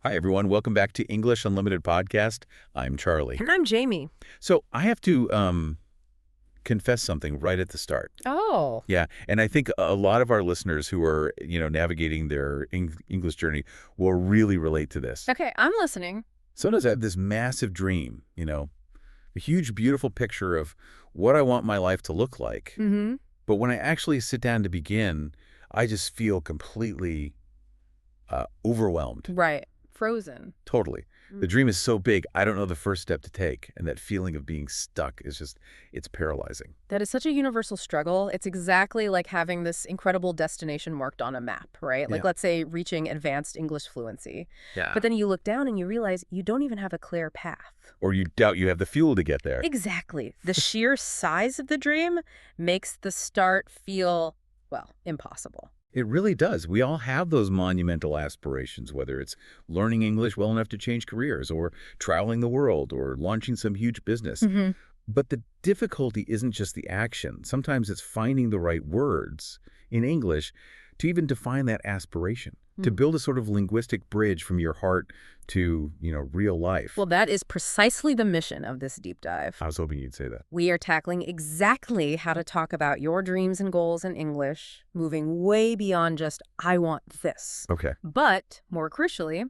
Hi, everyone. Welcome back to English Unlimited Podcast. I'm Charlie. And I'm Jamie. So I have to confess something right at the start. Oh. Yeah, and I think a lot of our listeners who are, navigating their English journey will really relate to this. Okay, I'm listening. Sometimes I have this massive dream, a huge, beautiful picture of what I want my life to look like. Mm-hmm. But when I actually sit down to begin, I just feel completely overwhelmed. Right. Frozen. Totally. The dream is so big, I don't know the first step to take. And that feeling of being stuck is it's paralyzing. That is such a universal struggle. It's exactly like having this incredible destination marked on a map, right? Like, Yeah. let's say, reaching advanced English fluency. Yeah. But then you look down and you realize you don't even have a clear path. Or you doubt you have the fuel to get there. Exactly. The sheer size of the dream makes the start feel, well, impossible. It really does. We all have those monumental aspirations, whether it's learning English well enough to change careers, or traveling the world, or launching some huge business. Mm-hmm. But the difficulty isn't just the action. Sometimes it's finding the right words in English to even define that aspiration, to build a sort of linguistic bridge from your heart to, real life. Well, that is precisely the mission of this deep dive. I was hoping you'd say that. We are tackling exactly how to talk about your dreams and goals in English, moving way beyond just, I want this. Okay. But, more crucially,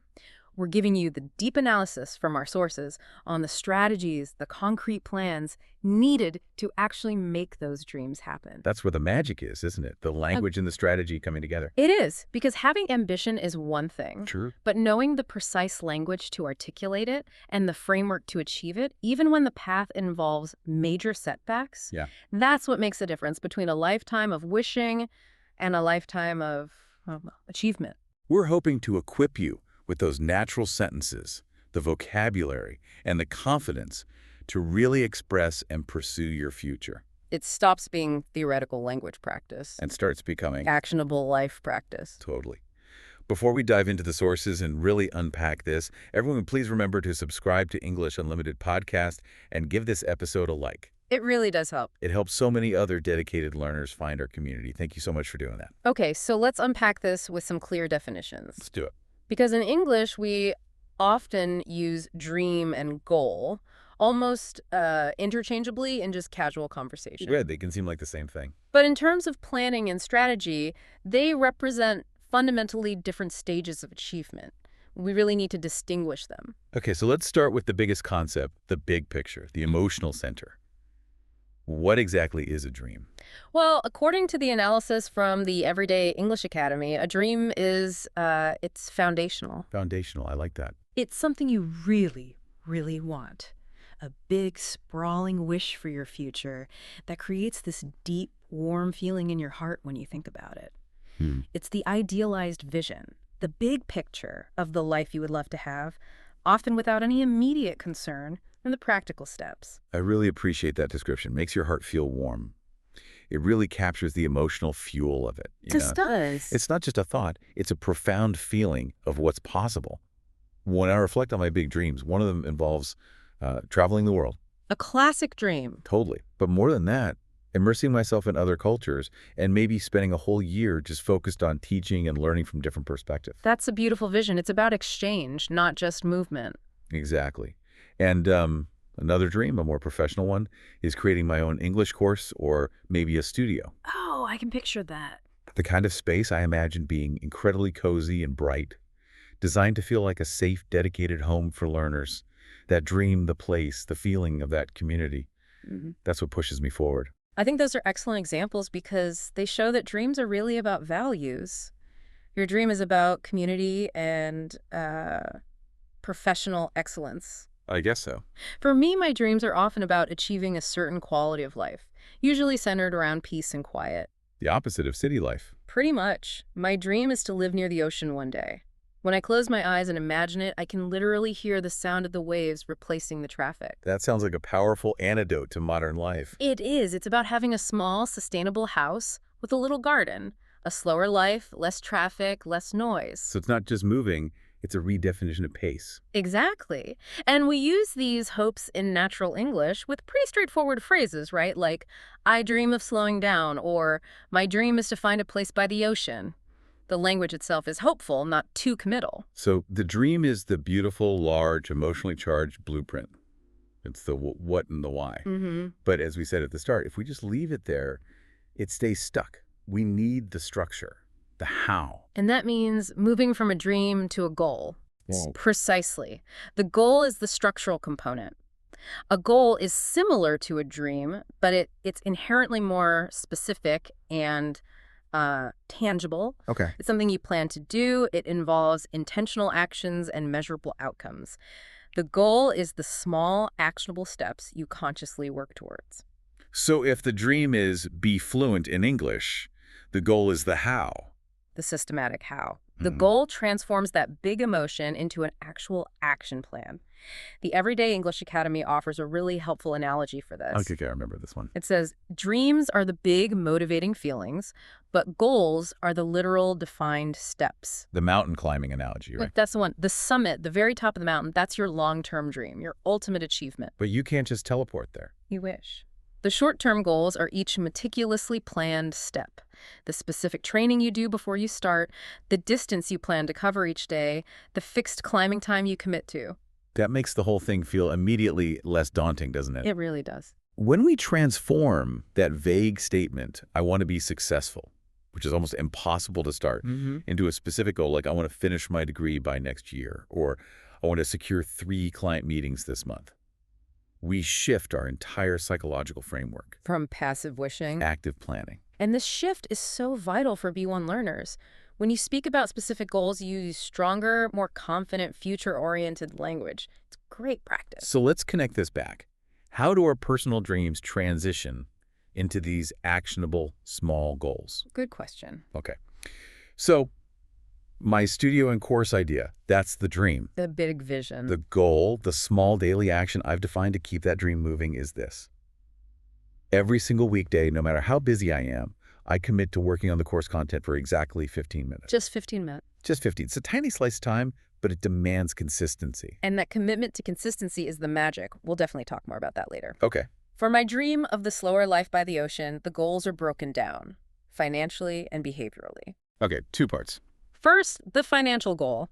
we're giving you the deep analysis from our sources on the strategies, the concrete plans needed to actually make those dreams happen. That's where the magic is, isn't it? The language and the strategy coming together. It is, because having ambition is one thing. True. But knowing the precise language to articulate it and the framework to achieve it, even when the path involves major setbacks, Yeah. that's what makes a difference between a lifetime of wishing and a lifetime of achievement. We're hoping to equip you with those natural sentences, the vocabulary, and the confidence to really express and pursue your future. It stops being theoretical language practice. And starts becoming Actionable life practice. totally. Before we dive into the sources and really unpack this, everyone please remember to subscribe to English Unlimited Podcast and give this episode a like. It really does help. It helps so many other dedicated learners find our community. Thank you so much for doing that. Okay, so let's unpack this with some clear definitions. Let's do it. Because in English, we often use dream and goal almost interchangeably in just casual conversation. Good. They can seem like the same thing. But in terms of planning and strategy, they represent fundamentally different stages of achievement. We really need to distinguish them. Okay, so let's start with the biggest concept, the big picture, the emotional center. What exactly is a dream? Well, according to the analysis from the Everyday English Academy, a dream is, it's foundational. Foundational. I like that. It's something you really, really want. A big, sprawling wish for your future that creates this deep, warm feeling in your heart when you think about it. It's the idealized vision, the big picture of the life you would love to have, often without any immediate concern and the practical steps. I really appreciate that description. Makes your heart feel warm. It really captures the emotional fuel of it. It does. It's not just a thought. It's a profound feeling of what's possible. When I reflect on my big dreams, one of them involves traveling the world. A classic dream. Totally. But more than that, immersing myself in other cultures and maybe spending a whole year just focused on teaching and learning from different perspectives. That's a beautiful vision. It's about exchange, not just movement. Exactly. And another dream, a more professional one, is creating my own English course or maybe a studio. Oh, I can picture that. The kind of space I imagine being incredibly cozy and bright, designed to feel like a safe, dedicated home for learners. That dream, the place, the feeling of that community, that's what pushes me forward. I think those are excellent examples because they show that dreams are really about values. Your dream is about community and professional excellence. I guess so. For me, my dreams are often about achieving a certain quality of life, usually centered around peace and quiet. The opposite of city life. Pretty much. My dream is to live near the ocean one day. When I close my eyes and imagine it, I can literally hear the sound of the waves replacing the traffic. That sounds like a powerful antidote to modern life. It is. It's about having a small, sustainable house with a little garden. A slower life, less traffic, less noise. So it's not just moving, it's a redefinition of pace. Exactly. And we use these hopes in natural English with pretty straightforward phrases, right? Like, I dream of slowing down, or my dream is to find a place by the ocean. The language itself is hopeful, not too committal. So the dream is the beautiful, large, emotionally charged blueprint. It's the what and the why. But as we said at the start, if we just leave it there, it stays stuck. We need the structure, the how. And that means moving from a dream to a goal. Whoa. Precisely. The goal is the structural component. A goal is similar to a dream, but it's inherently more specific and tangible. Okay. It's something you plan to do. It involves intentional actions and measurable outcomes. The goal is the small, actionable steps you consciously work towards. So if the dream is be fluent in English, the goal is the how. The systematic how. The goal transforms that big emotion into an actual action plan. The Everyday English Academy offers a really helpful analogy for this. Okay, I remember this one. It says, dreams are the big motivating feelings, but goals are the literal defined steps. The mountain climbing analogy, right? That's the one. The summit, the very top of the mountain, that's your long-term dream, your ultimate achievement. But you can't just teleport there. You wish. The short-term goals are each meticulously planned step. The specific training you do before you start, the distance you plan to cover each day, the fixed climbing time you commit to. That makes the whole thing feel immediately less daunting, doesn't it? It really does. When we transform that vague statement, I want to be successful, which is almost impossible to start, into a specific goal, like I want to finish my degree by next year, or I want to secure 3 client meetings this month. We shift our entire psychological framework. From passive wishing. Active planning. And this shift is so vital for B1 learners. When you speak about specific goals, you use stronger, more confident, future-oriented language. It's great practice. So let's connect this back. How do our personal dreams transition into these actionable small goals? Good question. Okay. So my studio and course idea, that's the dream. The big vision. The goal, the small daily action I've defined to keep that dream moving is this. Every single weekday, no matter how busy I am, I commit to working on the course content for exactly 15 minutes. Just 15 minutes. Just 15. It's a tiny slice of time, but it demands consistency. And that commitment to consistency is the magic. We'll definitely talk more about that later. Okay. For my dream of the slower life by the ocean, the goals are broken down, financially and behaviorally. Okay, 2 parts. First, the financial goal.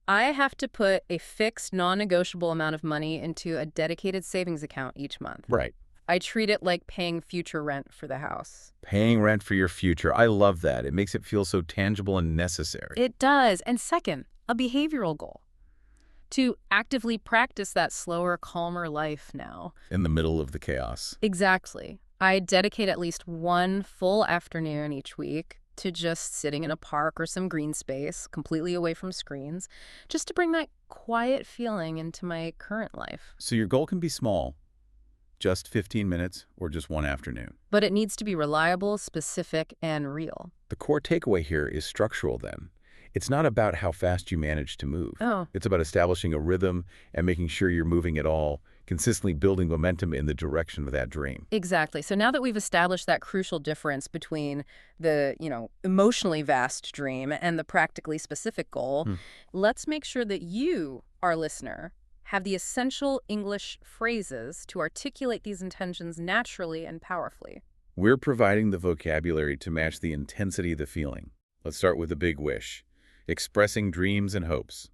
I have to put a fixed, non-negotiable amount of money into a dedicated savings account each month. Right. I treat it like paying future rent for the house. Paying rent for your future. I love that. It makes it feel so tangible and necessary. It does. And second, a behavioral goal. To actively practice that slower, calmer life now. In the middle of the chaos. Exactly. I dedicate at least one full afternoon each week to just sitting in a park or some green space, completely away from screens, just to bring that quiet feeling into my current life. So your goal can be small. Just 15 minutes or just one afternoon. But it needs to be reliable, specific, and real. The core takeaway here is structural then. It's not about how fast you manage to move. Oh. It's about establishing a rhythm and making sure you're moving at all, consistently building momentum in the direction of that dream. Exactly. So now that we've established that crucial difference between the, emotionally vast dream and the practically specific goal, let's make sure that you, our listener, have the essential English phrases to articulate these intentions naturally and powerfully. We're providing the vocabulary to match the intensity of the feeling. Let's start with a big wish. Expressing dreams and hopes.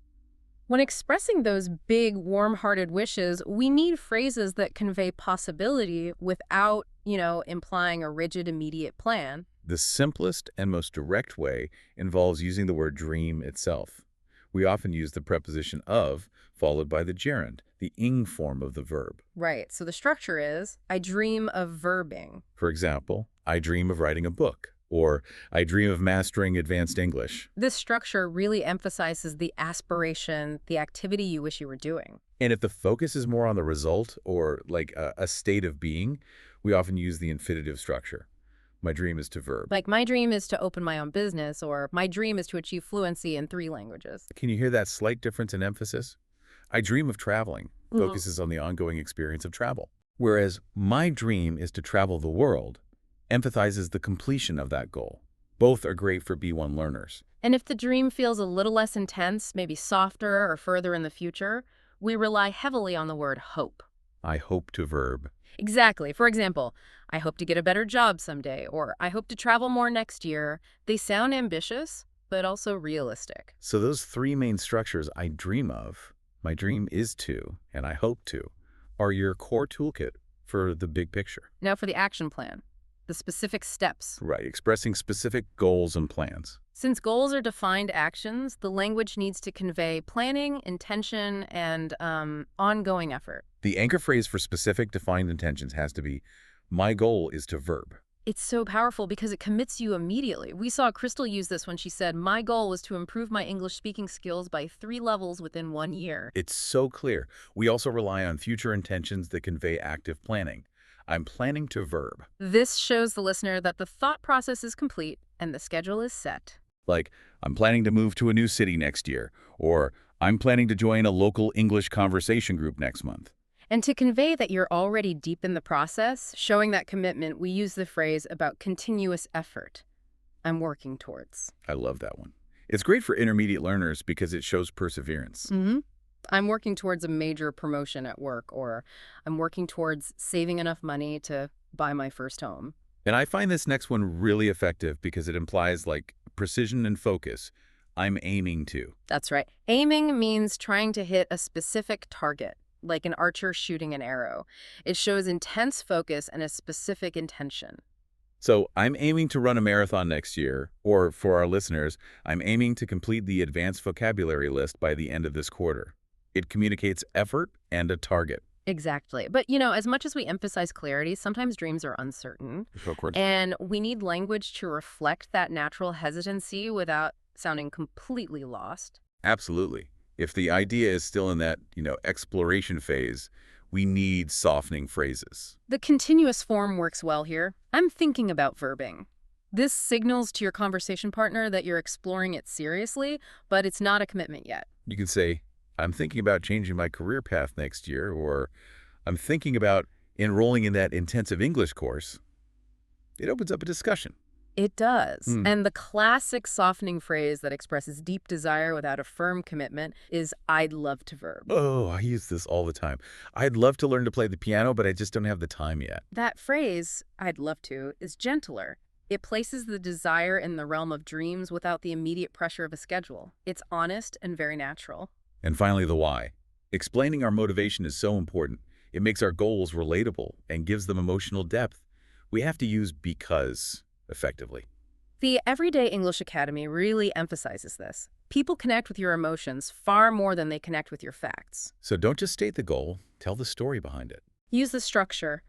When expressing those big, warm-hearted wishes, we need phrases that convey possibility without, implying a rigid, immediate plan. The simplest and most direct way involves using the word dream itself. We often use the preposition of, followed by the gerund, the ing form of the verb. Right. So the structure is, I dream of verbing. For example, I dream of writing a book, or I dream of mastering advanced English. This structure really emphasizes the aspiration, the activity you wish you were doing. And if the focus is more on the result, or like a state of being, we often use the infinitive structure. My dream is to verb. Like, my dream is to open my own business, or my dream is to achieve fluency in 3 languages. Can you hear that slight difference in emphasis? I dream of traveling focuses on the ongoing experience of travel, whereas my dream is to travel the world emphasizes the completion of that goal. Both are great for B1 learners. And if the dream feels a little less intense, maybe softer or further in the future, we rely heavily on the word hope. I hope to verb. Exactly. For example, I hope to get a better job someday, or I hope to travel more next year. They sound ambitious, but also realistic. So those three main structures I dream of, my dream is to, and I hope to, are your core toolkit for the big picture. Now for the action plan, the specific steps. Right, expressing specific goals and plans. Since goals are defined actions, the language needs to convey planning, intention, and ongoing effort. The anchor phrase for specific defined intentions has to be, my goal is to verb. It's so powerful because it commits you immediately. We saw Crystal use this when she said, my goal was to improve my English speaking skills by 3 levels within 1 year. It's so clear. We also rely on future intentions that convey active planning. I'm planning to verb. This shows the listener that the thought process is complete and the schedule is set. Like, I'm planning to move to a new city next year, or I'm planning to join a local English conversation group next month. And to convey that you're already deep in the process, showing that commitment, we use the phrase about continuous effort. I'm working towards. I love that one. It's great for intermediate learners because it shows perseverance. I'm working towards a major promotion at work, or I'm working towards saving enough money to buy my first home. And I find this next one really effective because it implies, like, precision and focus. I'm aiming to. That's right. Aiming means trying to hit a specific target, like an archer shooting an arrow. It shows intense focus and a specific intention. So I'm aiming to run a marathon next year, or for our listeners, I'm aiming to complete the advanced vocabulary list by the end of this quarter. It communicates effort and a target. Exactly. But, you know, as much as we emphasize clarity, sometimes dreams are uncertain. Of course. And we need language to reflect that natural hesitancy without sounding completely lost. Absolutely. If the idea is still in that, exploration phase, we need softening phrases. The continuous form works well here. I'm thinking about verbing. This signals to your conversation partner that you're exploring it seriously, but it's not a commitment yet. You can say, I'm thinking about changing my career path next year, or I'm thinking about enrolling in that intensive English course. It opens up a discussion. It does. And the classic softening phrase that expresses deep desire without a firm commitment is, I'd love to verb. Oh, I use this all the time. I'd love to learn to play the piano, but I just don't have the time yet. That phrase, I'd love to, is gentler. It places the desire in the realm of dreams without the immediate pressure of a schedule. It's honest and very natural. And finally, the why. Explaining our motivation is so important. It makes our goals relatable and gives them emotional depth. We have to use because effectively. The Everyday English Academy really emphasizes this. People connect with your emotions far more than they connect with your facts. So don't just state the goal, tell the story behind it. Use the structure.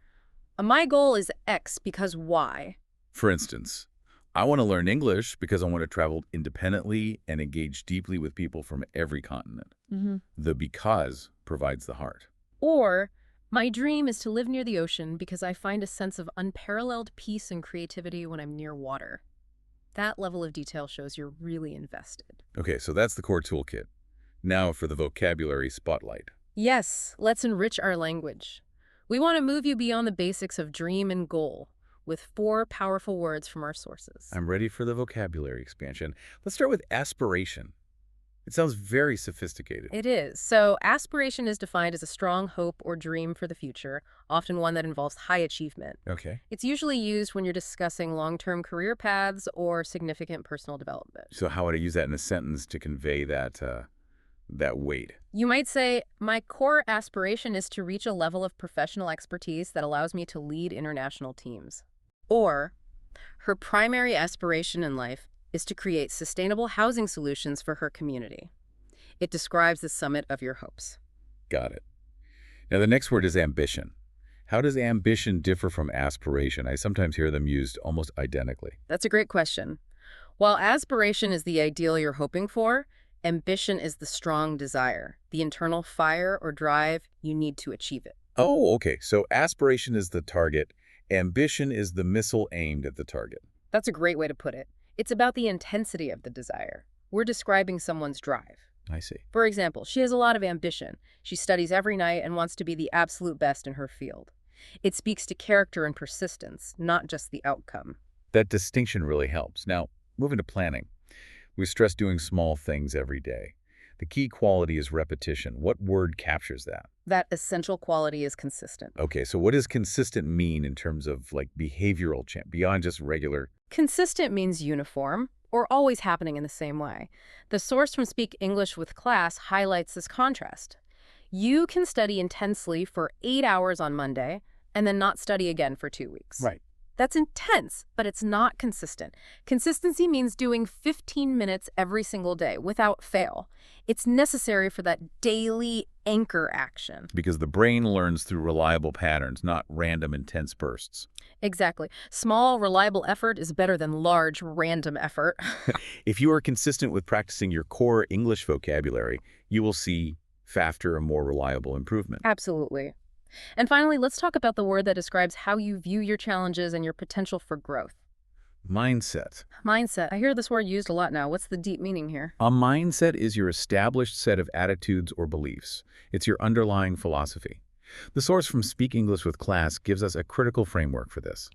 My goal is X because Y. For instance, I want to learn English because I want to travel independently and engage deeply with people from every continent. The because provides the heart. Or, my dream is to live near the ocean because I find a sense of unparalleled peace and creativity when I'm near water. That level of detail shows you're really invested. Okay, so that's the core toolkit. Now for the vocabulary spotlight. Yes, let's enrich our language. We want to move you beyond the basics of dream and goal with 4 powerful words from our sources. I'm ready for the vocabulary expansion. Let's start with aspiration. It sounds very sophisticated. It is. So aspiration is defined as a strong hope or dream for the future, often one that involves high achievement. Okay. It's usually used when you're discussing long-term career paths or significant personal development. So how would I use that in a sentence to convey that weight? You might say, my core aspiration is to reach a level of professional expertise that allows me to lead international teams. Or, her primary aspiration in life is to create sustainable housing solutions for her community. It describes the summit of your hopes. Got it. Now the next word is ambition. How does ambition differ from aspiration? I sometimes hear them used almost identically. That's a great question. While aspiration is the ideal you're hoping for, ambition is the strong desire, the internal fire or drive you need to achieve it. Oh, okay. So aspiration is the target. Ambition is the missile aimed at the target. That's a great way to put it. It's about the intensity of the desire. We're describing someone's drive. I see. For example, she has a lot of ambition. She studies every night and wants to be the absolute best in her field. It speaks to character and persistence, not just the outcome. That distinction really helps. Now, moving to planning. We stress doing small things every day. The key quality is repetition. What word captures that? That essential quality is consistent. Okay, so what does consistent mean in terms of like behavioral change, beyond just regular? Consistent means uniform, or always happening in the same way. The source from Speak English with Class highlights this contrast. You can study intensely for 8 hours on Monday and then not study again for 2 weeks. Right. That's intense, but it's not consistent. Consistency means doing 15 minutes every single day without fail. It's necessary for that daily anchor action. Because the brain learns through reliable patterns, not random intense bursts. Exactly. Small, reliable effort is better than large, random effort. If you are consistent with practicing your core English vocabulary, you will see faster and more reliable improvement. Absolutely. And finally, let's talk about the word that describes how you view your challenges and your potential for growth. Mindset. Mindset. I hear this word used a lot now. What's the deep meaning here? A mindset is your established set of attitudes or beliefs. It's your underlying philosophy. The source from Speak English with Class gives us a critical framework for this.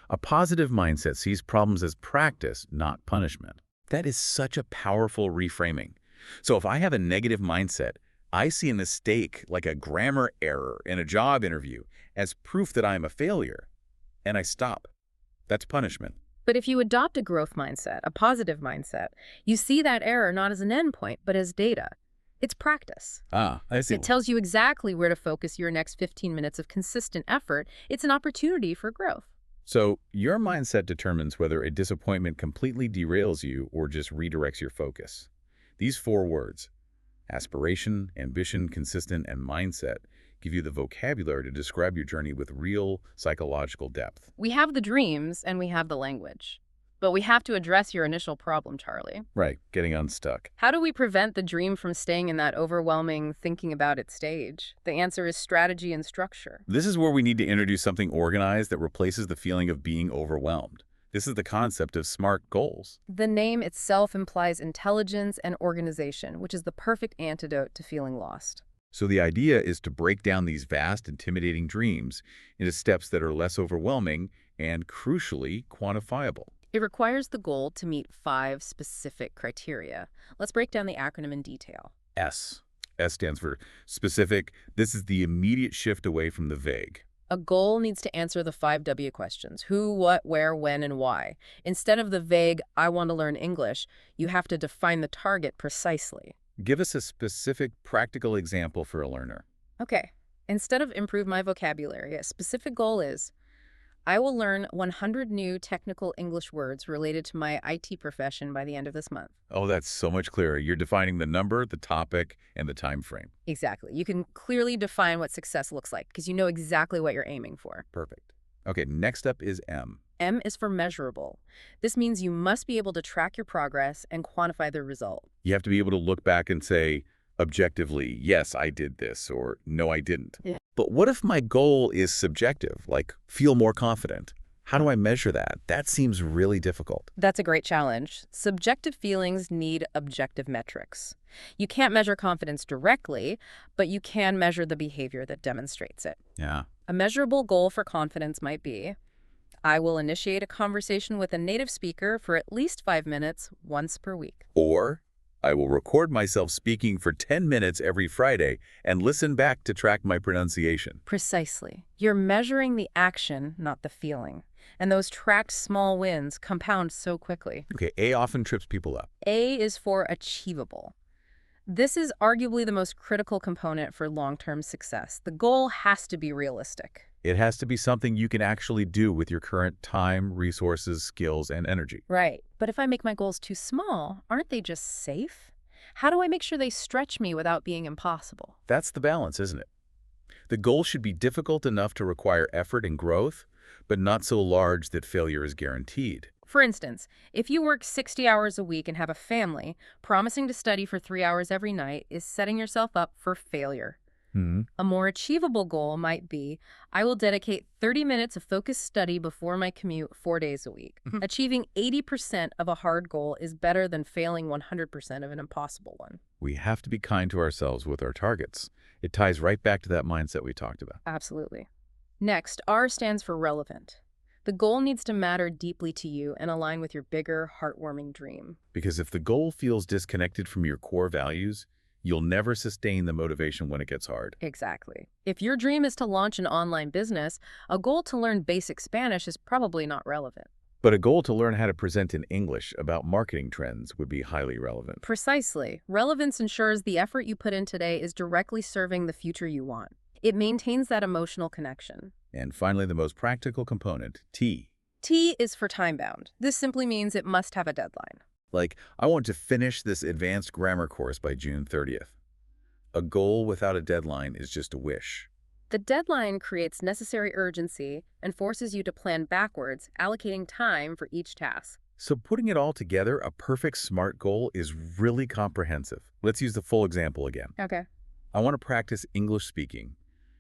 A positive mindset sees problems as practice, not punishment. That is such a powerful reframing. So if I have a negative mindset, I see a mistake like a grammar error in a job interview as proof that I am a failure, and I stop. That's punishment. But if you adopt a growth mindset, a positive mindset, you see that error not as an endpoint, but as data. It's practice. I see. It tells you exactly where to focus your next 15 minutes of consistent effort. It's an opportunity for growth. So your mindset determines whether a disappointment completely derails you or just redirects your focus. These 4 words, aspiration, ambition, consistent, and mindset, give you the vocabulary to describe your journey with real psychological depth. We have the dreams and we have the language. But we have to address your initial problem, Charlie. Right, getting unstuck. How do we prevent the dream from staying in that overwhelming thinking about it stage? The answer is strategy and structure. This is where we need to introduce something organized that replaces the feeling of being overwhelmed. This is the concept of SMART goals. The name itself implies intelligence and organization, which is the perfect antidote to feeling lost. So the idea is to break down these vast, intimidating dreams into steps that are less overwhelming and, crucially, quantifiable. It requires the goal to meet 5 specific criteria. Let's break down the acronym in detail. S. S stands for specific. This is the immediate shift away from the vague. A goal needs to answer the 5 W questions: who, what, where, when, and why. Instead of the vague, I want to learn English, you have to define the target precisely. Give us a specific, practical example for a learner. Okay, instead of improve my vocabulary, a specific goal is, I will learn 100 new technical English words related to my IT profession by the end of this month. Oh, that's so much clearer. You're defining the number, the topic, and the time frame. Exactly. You can clearly define what success looks like because you know exactly what you're aiming for. Perfect. Okay, next up is M. M is for measurable. This means you must be able to track your progress and quantify the result. You have to be able to look back and say, objectively, yes, I did this, or no, I didn't. Yeah. But what if my goal is subjective, like feel more confident? How do I measure that? That seems really difficult. That's a great challenge. Subjective feelings need objective metrics. You can't measure confidence directly, but you can measure the behavior that demonstrates it. Yeah. A measurable goal for confidence might be, I will initiate a conversation with a native speaker for at least 5 minutes once per week. Or I will record myself speaking for 10 minutes every Friday and listen back to track my pronunciation. Precisely. You're measuring the action, not the feeling. And those tracked small wins compound so quickly. Okay, A often trips people up. A is for achievable. This is arguably the most critical component for long-term success. The goal has to be realistic. It has to be something you can actually do with your current time, resources, skills, and energy. Right. But if I make my goals too small, aren't they just safe? How do I make sure they stretch me without being impossible? That's the balance, isn't it? The goal should be difficult enough to require effort and growth, but not so large that failure is guaranteed. For instance, if you work 60 hours a week and have a family, promising to study for 3 hours every night is setting yourself up for failure. A more achievable goal might be, I will dedicate 30 minutes of focused study before my commute 4 days a week. Achieving 80% of a hard goal is better than failing 100% of an impossible one. We have to be kind to ourselves with our targets. It ties right back to that mindset we talked about. Absolutely. Next, R stands for relevant. The goal needs to matter deeply to you and align with your bigger, heartwarming dream. Because if the goal feels disconnected from your core values, you'll never sustain the motivation when it gets hard. Exactly. If your dream is to launch an online business, a goal to learn basic Spanish is probably not relevant. But a goal to learn how to present in English about marketing trends would be highly relevant. Precisely. Relevance ensures the effort you put in today is directly serving the future you want. It maintains that emotional connection. And finally, the most practical component, T. T is for time-bound. This simply means it must have a deadline. Like, I want to finish this advanced grammar course by June 30th. A goal without a deadline is just a wish. The deadline creates necessary urgency and forces you to plan backwards, allocating time for each task. So putting it all together, a perfect SMART goal is really comprehensive. Let's use the full example again. Okay. I want to practice English speaking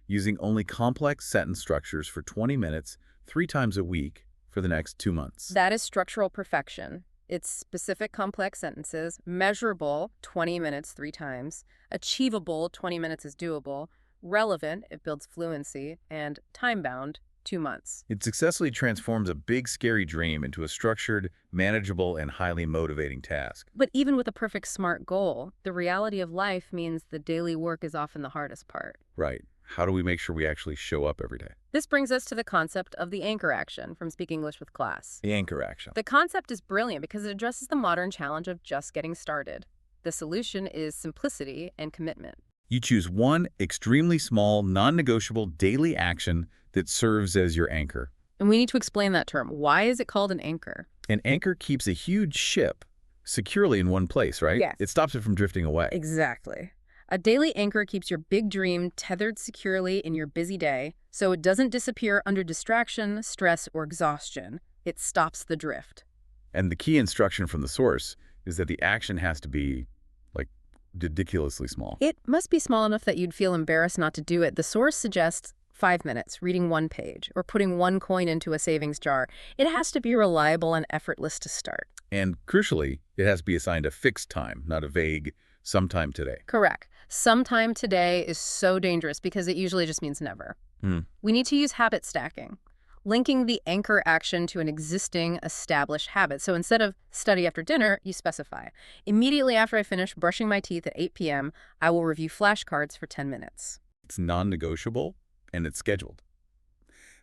using only complex sentence structures for 20 minutes, 3 times a week for the next 2 months. That is structural perfection. It's specific complex sentences, measurable 20 minutes 3 times, achievable 20 minutes is doable, relevant, it builds fluency, and time-bound 2 months. It successfully transforms a big, scary dream into a structured, manageable, and highly motivating task. But even with a perfect SMART goal, the reality of life means the daily work is often the hardest part. Right. How do we make sure we actually show up every day? This brings us to the concept of the anchor action from Speak English with Class. The anchor action. The concept is brilliant because it addresses the modern challenge of just getting started. The solution is simplicity and commitment. You choose one extremely small, non-negotiable daily action that serves as your anchor. And we need to explain that term. Why is it called an anchor? An anchor keeps a huge ship securely in one place, right? Yes. It stops it from drifting away. Exactly. A daily anchor keeps your big dream tethered securely in your busy day, so it doesn't disappear under distraction, stress, or exhaustion. It stops the drift. And the key instruction from the source is that the action has to be, like, ridiculously small. It must be small enough that you'd feel embarrassed not to do it. The source suggests 5 minutes, reading 1 page, or putting 1 coin into a savings jar. It has to be reliable and effortless to start. And crucially, it has to be assigned a fixed time, not a vague sometime today. Correct. Sometime today is so dangerous because it usually just means never. We need to use habit stacking, linking the anchor action to an existing established habit. So instead of study after dinner, you specify, immediately after I finish brushing my teeth at 8 p.m., I will review flashcards for 10 minutes. It's non-negotiable, and it's scheduled.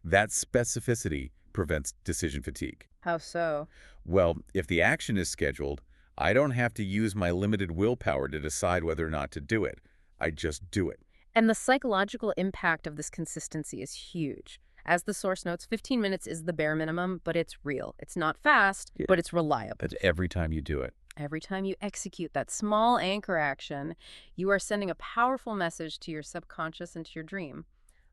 That specificity prevents decision fatigue. How so? Well, if the action is scheduled, I don't have to use my limited willpower to decide whether or not to do it. I just do it. And the psychological impact of this consistency is huge. As the source notes, 15 minutes is the bare minimum, but it's real. It's not fast, but it's reliable. That's every time you do it. Every time you execute that small anchor action, you are sending a powerful message to your subconscious and to your dream.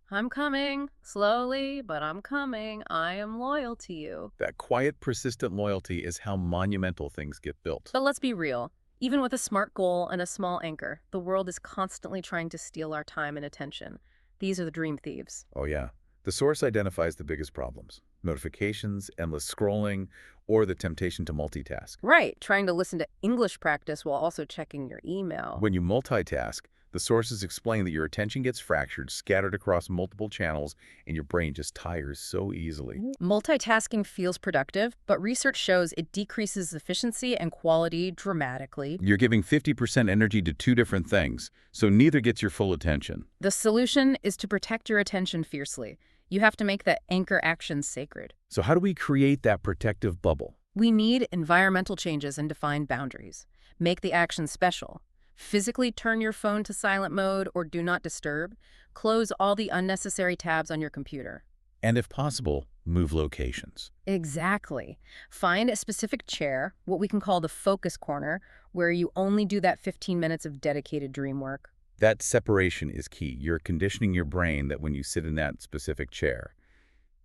I'm coming, slowly, but I'm coming. I am loyal to you. That quiet, persistent loyalty is how monumental things get built. But let's be real. Even with a SMART goal and a small anchor, the world is constantly trying to steal our time and attention. These are the dream thieves. Oh yeah. The source identifies the biggest problems: notifications, endless scrolling, or the temptation to multitask. Right, trying to listen to English practice while also checking your email. When you multitask, the sources explain that your attention gets fractured, scattered across multiple channels, and your brain just tires so easily. Multitasking feels productive, but research shows it decreases efficiency and quality dramatically. You're giving 50% energy to 2 different things, so neither gets your full attention. The solution is to protect your attention fiercely. You have to make that anchor action sacred. So how do we create that protective bubble? We need environmental changes and defined boundaries. Make the action special. Physically turn your phone to silent mode or do not disturb. Close all the unnecessary tabs on your computer. And if possible, move locations. Exactly. Find a specific chair, what we can call the focus corner, where you only do that 15 minutes of dedicated dream work. That separation is key. You're conditioning your brain that when you sit in that specific chair,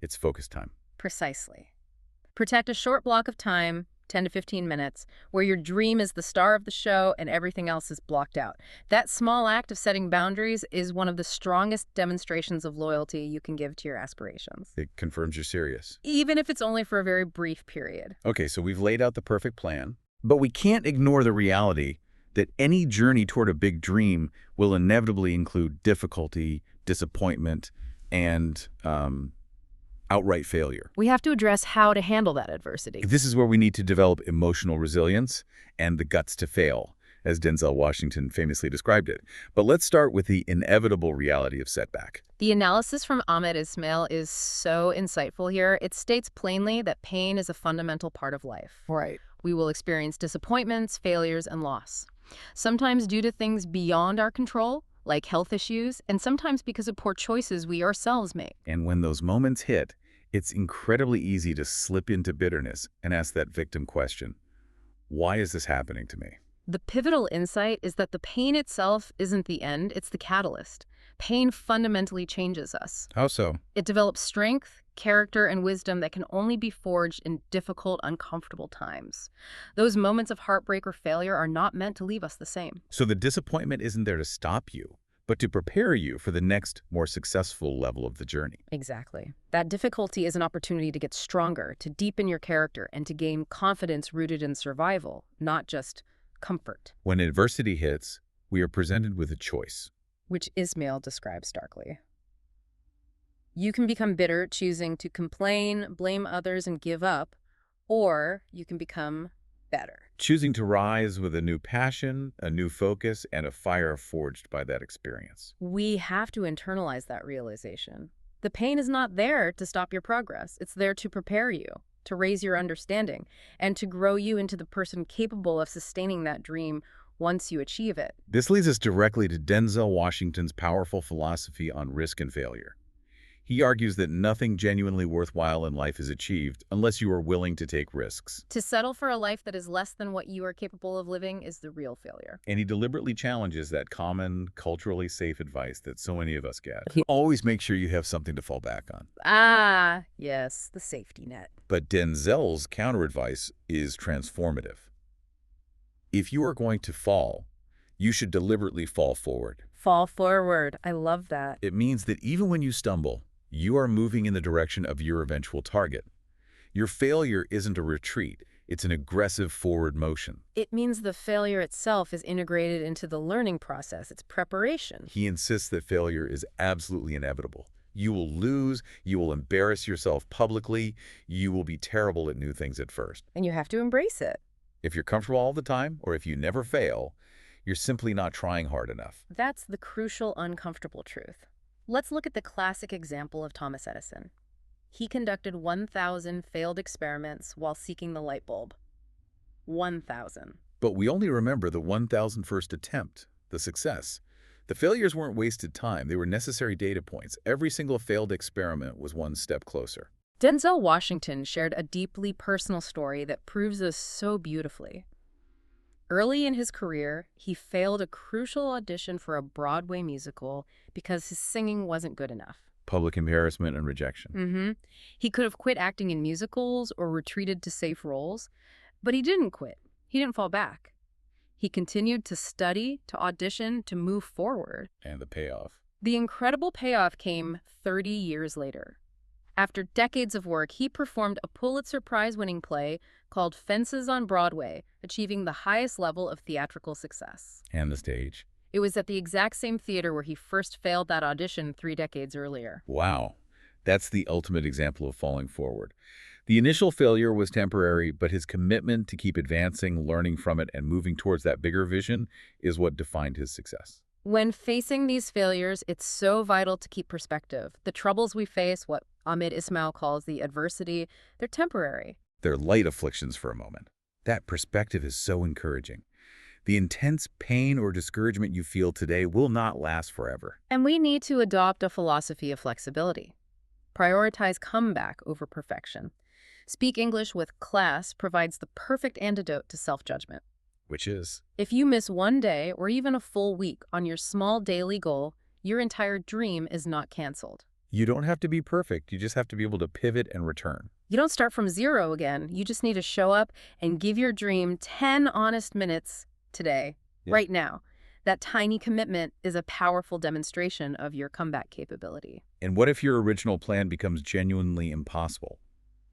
it's focus time. Precisely. Protect a short block of time, 10 to 15 minutes, where your dream is the star of the show and everything else is blocked out. That small act of setting boundaries is one of the strongest demonstrations of loyalty you can give to your aspirations. It confirms you're serious. Even if it's only for a very brief period. Okay, so we've laid out the perfect plan, but we can't ignore the reality that any journey toward a big dream will inevitably include difficulty, disappointment, and outright failure. We have to address how to handle that adversity. This is where we need to develop emotional resilience and the guts to fail. as Denzel Washington famously described it. But let's start with the inevitable reality of setback. The analysis from Ahmed Ismail is so insightful here. It states plainly that pain is a fundamental part of life. Right. We will experience disappointments, failures, and loss. Sometimes due to things beyond our control, like health issues, and sometimes because of poor choices we ourselves make. And when those moments hit, it's incredibly easy to slip into bitterness and ask that victim question, why is this happening to me? The pivotal insight is that the pain itself isn't the end, it's the catalyst. Pain fundamentally changes us. How so? It develops strength, character, and wisdom that can only be forged in difficult, uncomfortable times. Those moments of heartbreak or failure are not meant to leave us the same. So the disappointment isn't there to stop you, but to prepare you for the next, more successful level of the journey. Exactly. That difficulty is an opportunity to get stronger, to deepen your character, and to gain confidence rooted in survival, not just comfort. When adversity hits, we are presented with a choice. Which Ismail describes starkly. You can become bitter, choosing to complain, blame others, and give up, or you can become better. Choosing to rise with a new passion, a new focus, and a fire forged by that experience. We have to internalize that realization. The pain is not there to stop your progress. It's there to prepare you, to raise your understanding, and to grow you into the person capable of sustaining that dream once you achieve it. This leads us directly to Denzel Washington's powerful philosophy on risk and failure. He argues that nothing genuinely worthwhile in life is achieved unless you are willing to take risks. To settle for a life that is less than what you are capable of living is the real failure. And he deliberately challenges that common, culturally safe advice that so many of us get. Always make sure you have something to fall back on. Ah, yes, the safety net. But Denzel's counter-advice is transformative. If you are going to fall, you should deliberately fall forward. Fall forward. I love that. It means that even when you stumble, you are moving in the direction of your eventual target. Your failure isn't a retreat, it's an aggressive forward motion. It means the failure itself is integrated into the learning process. It's preparation. He insists that failure is absolutely inevitable. You will lose, you will embarrass yourself publicly, you will be terrible at new things at first. And you have to embrace it. If you're comfortable all the time, or if you never fail, you're simply not trying hard enough. That's the crucial, uncomfortable truth. Let's look at the classic example of Thomas Edison. He conducted 1,000 failed experiments while seeking the light bulb. 1,000. But we only remember the 1,001st attempt, the success. The failures weren't wasted time, they were necessary data points. Every single failed experiment was one step closer. Denzel Washington shared a deeply personal story that proves this so beautifully. Early in his career, he failed a crucial audition for a Broadway musical because his singing wasn't good enough. Public embarrassment and rejection. He could have quit acting in musicals or retreated to safe roles, but he didn't quit. He didn't fall back. He continued to study, to audition, to move forward. And the payoff. The incredible payoff came 30 years later. After decades of work, he performed a Pulitzer Prize-winning play called Fences on Broadway, achieving the highest level of theatrical success. And the stage. It was at the exact same theater where he first failed that audition 3 decades earlier. Wow. That's the ultimate example of falling forward. The initial failure was temporary, but his commitment to keep advancing, learning from it, and moving towards that bigger vision is what defined his success. When facing these failures, it's so vital to keep perspective. The troubles we face, what Ahmed Ismail calls the adversity, they're temporary. They're light afflictions for a moment. That perspective is so encouraging. The intense pain or discouragement you feel today will not last forever. And we need to adopt a philosophy of flexibility. Prioritize comeback over perfection. Speak English with class provides the perfect antidote to self-judgment. Which is? If you miss one day or even a full week on your small daily goal, your entire dream is not canceled. You don't have to be perfect. You just have to be able to pivot and return. You don't start from zero again. You just need to show up and give your dream 10 honest minutes today, right now. That tiny commitment is a powerful demonstration of your comeback capability. And what if your original plan becomes genuinely impossible?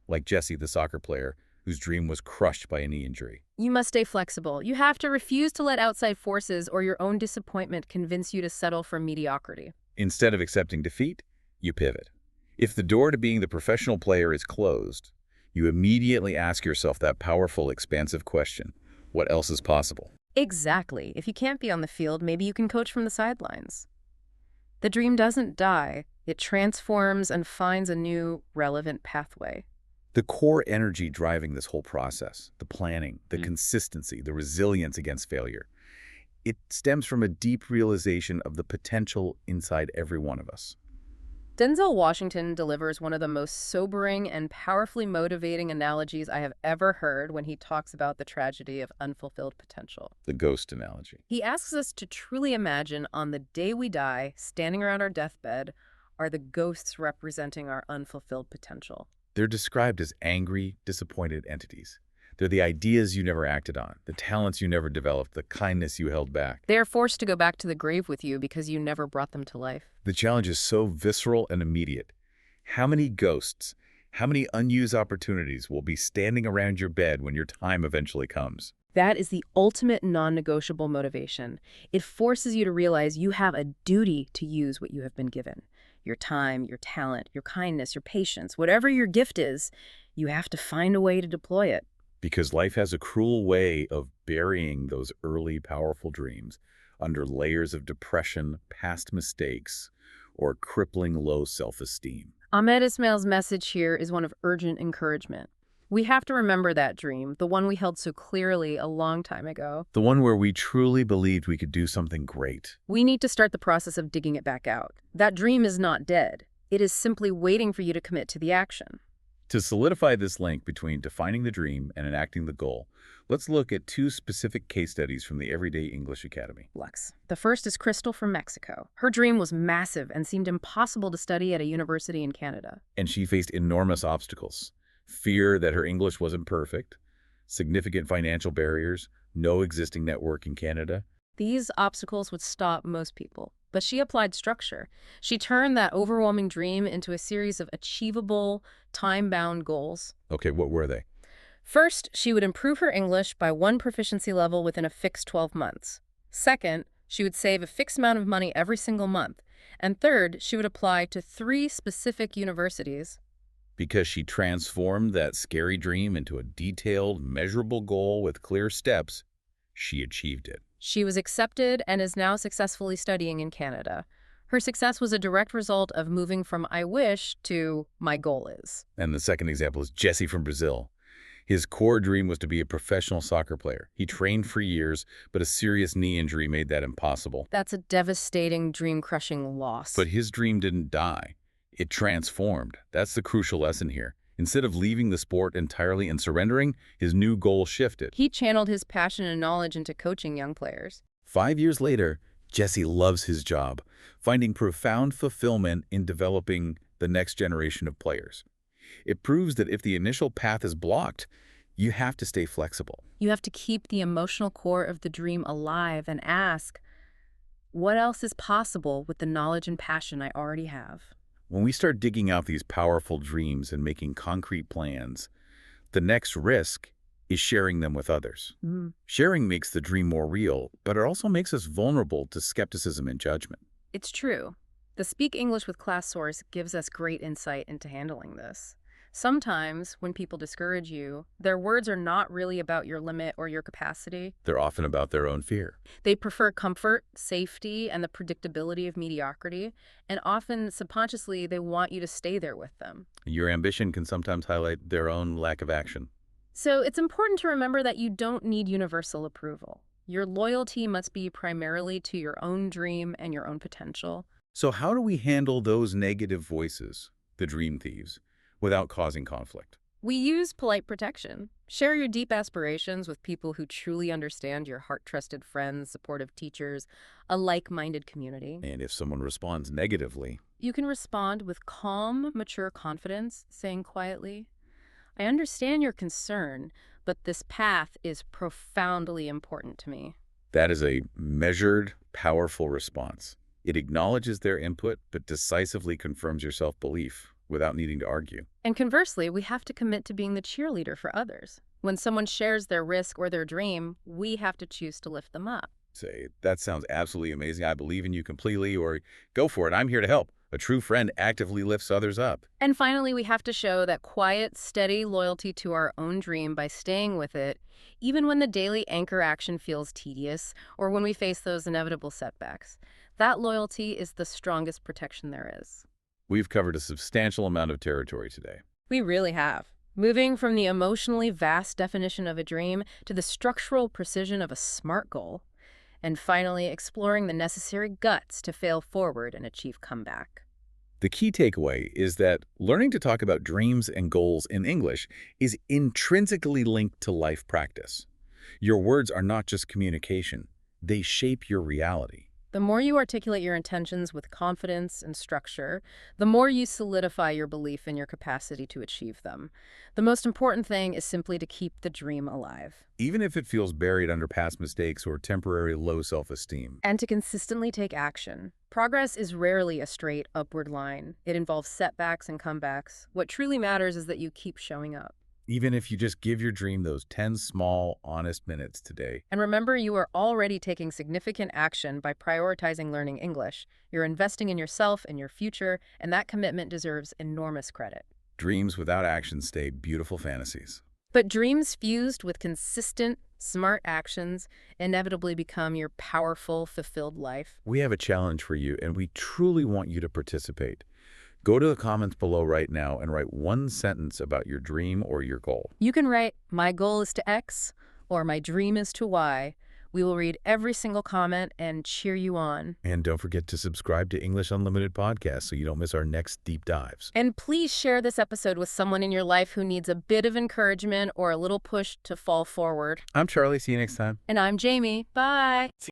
Like Jesse, the soccer player, whose dream was crushed by a knee injury. You must stay flexible. You have to refuse to let outside forces or your own disappointment convince you to settle for mediocrity. Instead of accepting defeat, you pivot. If the door to being the professional player is closed, you immediately ask yourself that powerful, expansive question, what else is possible? Exactly. If you can't be on the field, maybe you can coach from the sidelines. The dream doesn't die. It transforms and finds a new, relevant pathway. The core energy driving this whole process, the planning, the consistency, the resilience against failure, it stems from a deep realization of the potential inside every one of us. Denzel Washington delivers one of the most sobering and powerfully motivating analogies I have ever heard when he talks about the tragedy of unfulfilled potential. The ghost analogy. He asks us to truly imagine on the day we die, standing around our deathbed, are the ghosts representing our unfulfilled potential. They're described as angry, disappointed entities. They're the ideas you never acted on, the talents you never developed, the kindness you held back. They are forced to go back to the grave with you because you never brought them to life. The challenge is so visceral and immediate. How many ghosts, how many unused opportunities will be standing around your bed when your time eventually comes? That is the ultimate non-negotiable motivation. It forces you to realize you have a duty to use what you have been given. Your time, your talent, your kindness, your patience, whatever your gift is, you have to find a way to deploy it. Because life has a cruel way of burying those early, powerful dreams under layers of depression, past mistakes, or crippling low self-esteem. Ahmed Ismail's message here is one of urgent encouragement. We have to remember that dream, the one we held so clearly a long time ago. The one where we truly believed we could do something great. We need to start the process of digging it back out. That dream is not dead. It is simply waiting for you to commit to the action. To solidify this link between defining the dream and enacting the goal, let's look at two specific case studies from the Everyday English Academy. Lux. The first is Crystal from Mexico. Her dream was massive and seemed impossible to study at a university in Canada. And she faced enormous obstacles. Fear that her English wasn't perfect, significant financial barriers, no existing network in Canada. These obstacles would stop most people, but she applied structure. She turned that overwhelming dream into a series of achievable, time-bound goals. Okay, what were they? First, she would improve her English by one proficiency level within a fixed 12 months. Second, she would save a fixed amount of money every single month. And third, she would apply to 3 specific universities. Because she transformed that scary dream into a detailed, measurable goal with clear steps, she achieved it. She was accepted and is now successfully studying in Canada. Her success was a direct result of moving from I wish to my goal is. And the second example is Jesse from Brazil. His core dream was to be a professional soccer player. He trained for years, but a serious knee injury made that impossible. That's a devastating, dream-crushing loss. But his dream didn't die. It transformed. That's the crucial lesson here. Instead of leaving the sport entirely and surrendering, his new goal shifted. He channeled his passion and knowledge into coaching young players. 5 years later, Jesse loves his job, finding profound fulfillment in developing the next generation of players. It proves that if the initial path is blocked, you have to stay flexible. You have to keep the emotional core of the dream alive and ask, what else is possible with the knowledge and passion I already have? When we start digging out these powerful dreams and making concrete plans, the next risk is sharing them with others. Sharing makes the dream more real, but it also makes us vulnerable to skepticism and judgment. It's true. The Speak English with Class source gives us great insight into handling this. Sometimes, when people discourage you, their words are not really about your limit or your capacity. They're often about their own fear. They prefer comfort, safety, and the predictability of mediocrity, and often, subconsciously, they want you to stay there with them. Your ambition can sometimes highlight their own lack of action. So it's important to remember that you don't need universal approval. Your loyalty must be primarily to your own dream and your own potential. So how do we handle those negative voices, the dream thieves, without causing conflict? We use polite protection. Share your deep aspirations with people who truly understand, your heart-trusted friends, supportive teachers, a like-minded community. And if someone responds negatively, you can respond with calm, mature confidence, saying quietly, I understand your concern, but this path is profoundly important to me. that is a measured, powerful response. It acknowledges their input, but decisively confirms your self-belief without needing to argue. And conversely, we have to commit to being the cheerleader for others. When someone shares their risk or their dream, we have to choose to lift them up. Say, that sounds absolutely amazing. I believe in you completely, or go for it. I'm here to help. A true friend actively lifts others up. And finally, we have to show that quiet, steady loyalty to our own dream by staying with it, even when the daily anchor action feels tedious or when we face those inevitable setbacks. That loyalty is the strongest protection there is. We've covered a substantial amount of territory today. We really have. Moving from the emotionally vast definition of a dream to the structural precision of a SMART goal, and finally exploring the necessary guts to fail forward and achieve comeback. The key takeaway is that learning to talk about dreams and goals in English is intrinsically linked to life practice. Your words are not just communication, they shape your reality. The more you articulate your intentions with confidence and structure, the more you solidify your belief in your capacity to achieve them. The most important thing is simply to keep the dream alive. Even if it feels buried under past mistakes or temporary low self-esteem. And to consistently take action. Progress is rarely a straight upward line. It involves setbacks and comebacks. What truly matters is that you keep showing up. Even if you just give your dream those 10 small, honest minutes today. And remember, you are already taking significant action by prioritizing learning English. You're investing in yourself and your future, and that commitment deserves enormous credit. Dreams without action stay beautiful fantasies. But dreams fused with consistent, smart actions inevitably become your powerful, fulfilled life. We have a challenge for you, and we truly want you to participate. Go to the comments below right now and write one sentence about your dream or your goal. You can write, "My goal is to X," or "My dream is to Y." We will read every single comment and cheer you on. And don't forget to subscribe to English Unlimited Podcast so you don't miss our next deep dives. And please share this episode with someone in your life who needs a bit of encouragement or a little push to fall forward. I'm Charlie. See you next time. And I'm Jamie. Bye.